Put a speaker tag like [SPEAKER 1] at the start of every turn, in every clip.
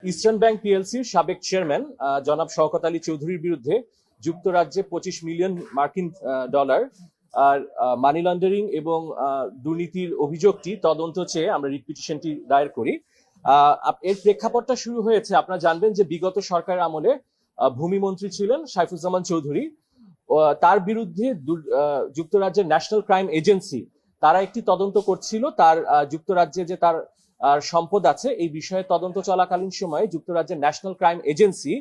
[SPEAKER 1] Eastern bank পিএলসির সাবেক chairman জনাব শওকত আলী চৌধুরীর বিরুদ্ধে যুক্তরাজ্যে 25 মিলিয়ন মার্কিন ডলার আর মানি লন্ডারিং এবং দুর্নীতির অভিযোগটি তদন্ত চেয়ে আমরা রিট পিটিশনটি দায়ের করি। এর প্রেক্ষাপটটা শুরু হয়েছে, আপনারা জানবেন যে বিগত সরকারের আমলে ভূমিমন্ত্রী ছিলেন সাইফুজ্জামান চৌধুরী। তার বিরুদ্ধে যুক্তরাজ্যের ন্যাশনাল ক্রাইম এজেন্সি তারা একটি তদন্ত করছিল, তার যুক্তরাজ্যে যে তার সম্পদ আছে এই বিষয়ে তদন্ত চলাকালীন সময়ে যুক্তরাজ্যের ন্যাশনাল ক্রাইম এজেন্সি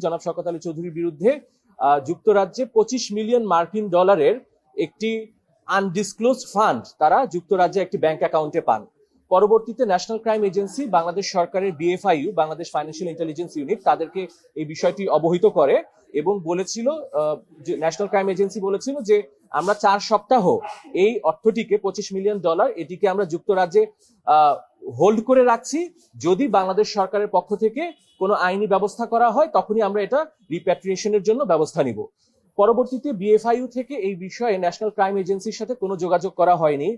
[SPEAKER 1] জনাব শওকত আলী চৌধুরীর বিরুদ্ধে যুক্তরাজ্যে 25 মিলিয়ন মার্কিন ডলারের একটি আনডিসক্লোজড ফান্ড তারা যুক্তরাজ্যে একটি ব্যাংক অ্যাকাউন্টে পান। পরবর্তীতে ন্যাশনাল ক্রাইম এজেন্সি বাংলাদেশ সরকারের BFIU Bangladesh financial intelligence unit তাদেরকে এই বিষয়টি অবহিত করে এবং বলেছিল, ন্যাশনাল ক্রাইম এজেন্সি বলেছিল যে আমরা 4 সপ্তাহ এই অর্থটিকে 25 মিলিয়ন ডলার এটিকে আমরা যুক্তরাজ্যে হোল্ড করে রাখছি, যদি বাংলাদেশ সরকারের পক্ষ থেকে কোনো আইনি ব্যবস্থা করা হয় তখনই আমরা এটা রিপ্যাট্রিয়েশনের জন্য ব্যবস্থা নিব। পরবর্তীতে বিএফআইইউ থেকে এই বিষয়ে ন্যাশনাল ক্রাইম এজেন্সির সাথে কোনো যোগাযোগ করা হয়নি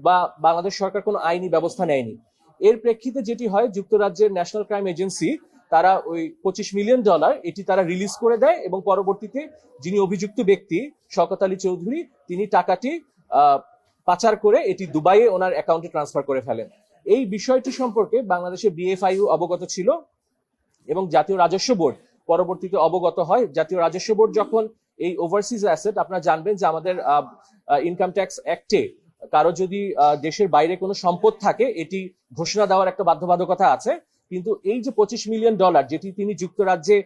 [SPEAKER 1] বা বাংলাদেশ সরকার কোনো আইনি ব্যবস্থা নেয়নি। এর প্রেক্ষিতে যেটি হয়, যুক্তরাজ্যের ন্যাশনাল ক্রাইম এজেন্সি তারা ওই 25 মিলিয়ন ডলার এটি তারা রিলিজ করে দেয় এবং পরবর্তীতে যিনি অভিযুক্ত ব্যক্তি শওকত আলী চৌধুরী তিনি টাকাটি পাচার করে এটি দুবাইয়ে ওনার অ্যাকাউন্টে ট্রান্সফার করে ফেলেন। এই বিষয়টি সম্পর্কে বাংলাদেশের বিএফআইইউ অবগত ছিল এবং জাতীয় রাজস্ব বোর্ড পরবর্তীতে অবগত হয়। জাতীয় রাজস্ব বোর্ড যখন এই ওভারসিজ অ্যাসেট, আপনারা জানবেন যে আমাদের ইনকাম ট্যাক্স অ্যাক্টে কারো যদি দেশের বাইরে কোনো সম্পদ থাকে এটি ঘোষণা দেওয়ার একটা বাধ্যবাধকতা আছে, কিন্তু এই যে 25 মিলিয়ন ডলার যেটি তিনি যুক্তরাজ্যে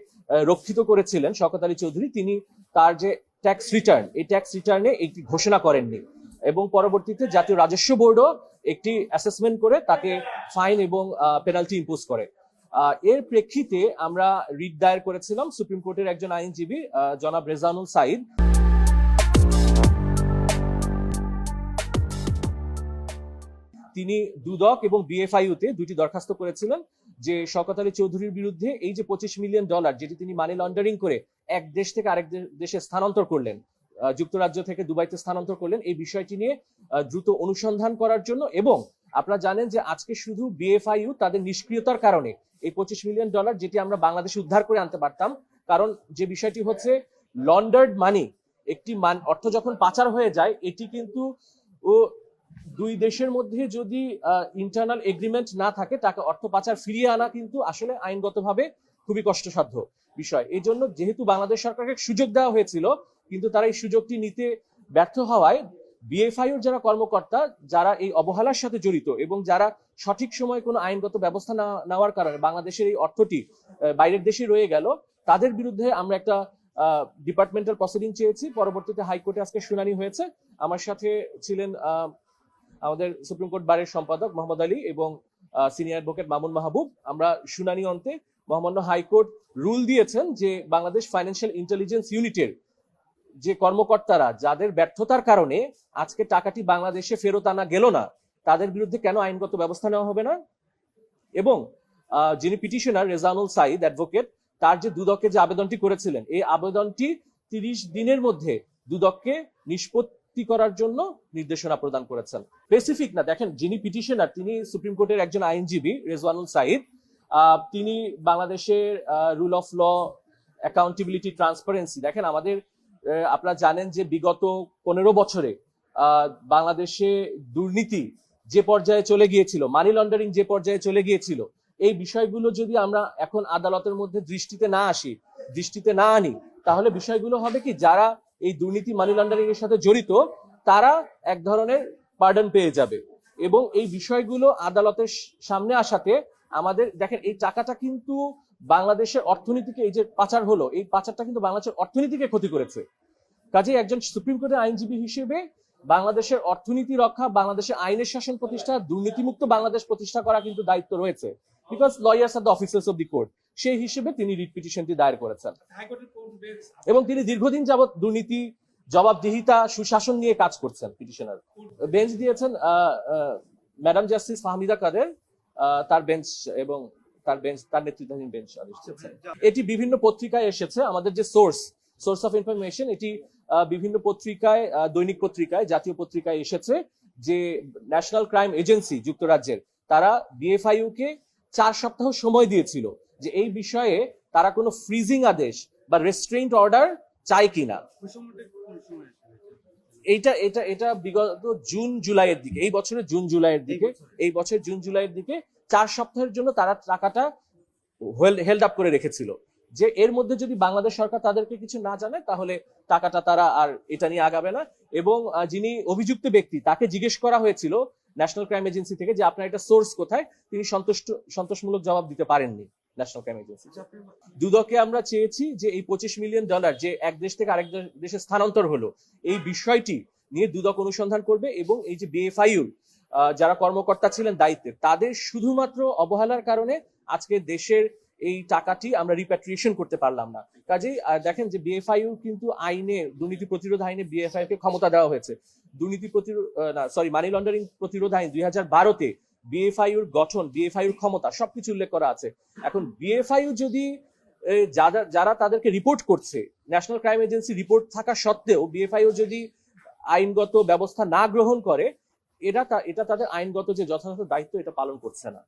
[SPEAKER 1] রক্ষিত করেছিলেন শওকত আলী চৌধুরী, তিনি তার যে ট্যাক্স রিটার্ন এই ট্যাক্স রিটার্নে এটি ঘোষণা করেননি এবং পরবর্তীতে জাতীয় রাজস্ব বোর্ডও একটি অ্যাসেসমেন্ট করে তাকে ফাইন এবং পেনাল্টি ইম্পোজ করে। এর প্রেক্ষিতে আমরা রিট দায়ের করেছিলাম। সুপ্রিম কোর্টের একজন আইনজীবী জনাব রেজানুল সাইদ তিনি দুদক এবং বিএফআইইউতে দুটি দরখাস্ত করেছিলেন যে শওকত আলী চৌধুরীর বিরুদ্ধে এই যে 25 মিলিয়ন ডলার যেটি তিনি মানি লন্ডারিং করে এক দেশ থেকে আরেক দেশে স্থানান্তর করলেন, যুক্তরাজ্য থেকে দুবাইতে স্থানান্তর করলেন, এই বিষয়টি নিয়ে দ্রুত অনুসন্ধান করার জন্য। এবং আপনারা জানেন যে আজকে শুধু বিএফআইইউ তাদের নিষ্ক্রিয়তার কারণে এই 25 মিলিয়ন ডলার যেটি আমরা বাংলাদেশে উদ্ধার করে আনতে পারতাম, কারণ যে বিষয়টি হচ্ছে লন্ডার্ড মানি, একটি অর্থ যখন পাচার হয়ে যায় এটি কিন্তু দুই দেশের মধ্যে যদি ইন্টারনাল এগ্রিমেন্ট না থাকে তাকে অর্থ পাচার ফিরিয়ে আনা কিন্তু আসলে আইনগতভাবে খুবই কষ্টসাধ্য বিষয়। এই জন্য যেহেতু বাংলাদেশ সরকারকে সুযোগ দেওয়া হয়েছিল কিন্তু তারা এই সুযোগটি নিতে ব্যর্থ হওয়ায় বিএফআইইউর যারা কর্মকর্তা যারা এই অবহেলার সাথে জড়িত এবং যারা সঠিক সময়ে কোনো আইনগত ব্যবস্থা না নেওয়ার কারণে বাংলাদেশের এই অর্থটি বাইরের দেশে রয়ে গেল, তাদের বিরুদ্ধে আমরা একটা ডিপার্টমেন্টাল প্রসিডিং চেয়েছি। পরবর্তীতে হাইকোর্টে আজকে শুনানি হয়েছে। আমার সাথে ছিলেন আমাদের সুপ্রিম কোর্ট বারের সম্পাদক মোহাম্মদ আলী এবং সিনিয়র অ্যাডভোকেট মামুন মাহবুব। আমরা শুনানি অন্তে মহামান্য হাইকোর্ট রুল দিয়েছেন যে বাংলাদেশ ফাইন্যান্সিয়াল ইন্টেলিজেন্স ইউনিটের যে কর্মকর্তারা যাদের ব্যর্থতার কারণে আজকে টাকাটি বাংলাদেশে ফেরত আনা গেল না, তাদের বিরুদ্ধে কেন আইনগত ব্যবস্থা নেওয়া হবে না, এবং যিনি পিটিশনার রেজানুল সাইদ অ্যাডভোকেট তার যে দুদকে যে আবেদনটি করেছিলেন এই আবেদনটি 30 দিনের মধ্যে দুদককে নিষ্পত্তি করার জন্য নির্দেশনা প্রদান করেছেন। স্পেসিফিক না, দেখেন যিনি পিটিশনার তিনি সুপ্রিম কোর্টের একজন আইনজীবী রেজওয়ানুল সাইদ, তিনি বাংলাদেশের rule of law, accountability, transparency, দেখেন আমাদের আপনারা জানেন যে বিগত 15 বছরে বাংলাদেশে দুর্নীতি যে পর্যায়ে চলে গিয়েছিল, মানি লন্ডারিং যে পর্যায়ে চলে গিয়েছিল, এই বিষয়গুলো যদি আমরা এখন আদালতের মধ্যে দৃষ্টিতে না আনি তাহলে বিষয়গুলো হবে কি, যারা এই দুর্নীতি মানি লন্ডারিং এর সাথে জড়িত তারা এক ধরনের পার্ডন পেয়ে যাবে এবং এই বিষয়গুলো আদালতের সামনে আসাতে আমাদের, দেখেন এই টাকাটা কিন্তু বাংলাদেশের অর্থনীতিকে, এই যে পাচার হলো এই পাচারটা কিন্তু বাংলাদেশের অর্থনীতিকে ক্ষতি করেছে। কাজে একজন সুপ্রিম কোর্টের আইনজীবী হিসেবে বাংলাদেশের অর্থনীতি রক্ষা, বাংলাদেশের আইনের শাসন প্রতিষ্ঠা, দুর্নীতিমুক্ত বাংলাদেশ প্রতিষ্ঠা করা কিন্তু দায়িত্ব রয়েছে, because lawyers are the officers of the court. সেই হিসেবে তিনি রিট পিটিশনটি দায়ের করেছেন এবং তিনি দীর্ঘদিন যাবৎ দুর্নীতি, জবাবদিহিতা, সুশাসন নিয়ে কাজ করছেন। পিটিশনার বেঞ্চ দিয়েছেন ম্যাডাম জাস্টিস ফাহমিদা কাদের, তার বেঞ্চ এবং তার নেতৃত্বাধীন বেঞ্চ আদেশ দিয়েছেন। এটি বিভিন্ন পত্রিকায় এসেছে, আমাদের যে সোর্স অফ ইনফরমেশন, এটি বিভিন্ন পত্রিকায়, দৈনিক পত্রিকায়, জাতীয় পত্রিকায় এসেছে যে ন্যাশনাল ক্রাইম এজেন্সি যুক্তরাজ্যের তারা বিএফআইইউ কে 4 সপ্তাহ সময় দিয়েছিল যে এই বিষয়ে তারা কোনো ফ্রিজিং আদেশ বা রেস্ট্রেইন্ট অর্ডার চায় কিনা। এইটা এটা এটা বিগত জুন জুলাইয়ের দিকে, এই বছরের জুন জুলাইয়ের দিকে, এই বছর জুন জুলাইয়ের দিকে 4 সপ্তাহের জন্য তারা টাকাটা হেল্ড আপ করে রেখেছিল, যে এর মধ্যে যদি বাংলাদেশ সরকার তাদেরকে কিছু না জানে তাহলে টাকাটা তারা আর এটা নিয়ে আগাবে না। এবং যিনি অভিযুক্ত ব্যক্তি তাকে জিজ্ঞেস করা হয়েছিল ন্যাশনাল ক্রাইম এজেন্সি থেকে যে আপনার এটা সোর্স কোথায়, তিনি সন্তোষমূলক জবাব দিতে পারেননি ন্যাশনাল ক্রাইম এজেন্সি। দুদকে আমরা চেয়েছি যে এই $25 মিলিয়ন যে এক দেশ থেকে আরেক দেশে স্থানান্তর হলো, এই বিষয়টি নিয়ে দুদক অনুসন্ধান করবে এবং এই যে বিএফআইউর যারা কর্মকর্তা ছিলেন দায়িত্বে, তাদের শুধুমাত্র অবহেলার কারণে আজকে দেশের এই টাকাটি আমরা রিপ্যাট্রিয়েশন করতে পারলাম না। কাজেই দেখেন যে বিএফআইউ কিন্তু আইনে, দুর্নীতি প্রতিরোধ আইনে বিএফআইউ কে ক্ষমতা দেওয়া হয়েছে। মানি লন্ডারিং প্রতিরোধ আইন 2012-তে বিএফআইউর গঠন, বিএফআইউর ক্ষমতা সবকিছু উল্লেখ করা আছে। এখন বিএফআইউ যদি যারা তাদেরকে রিপোর্ট করছে, ন্যাশনাল ক্রাইম এজেন্সি রিপোর্ট থাকা সত্ত্বেও বিএফআইউ যদি আইনগত ব্যবস্থা না গ্রহণ করে, এটা তাদের আইনগত যে যথাযথ দায়িত্ব এটা পালন করছে না।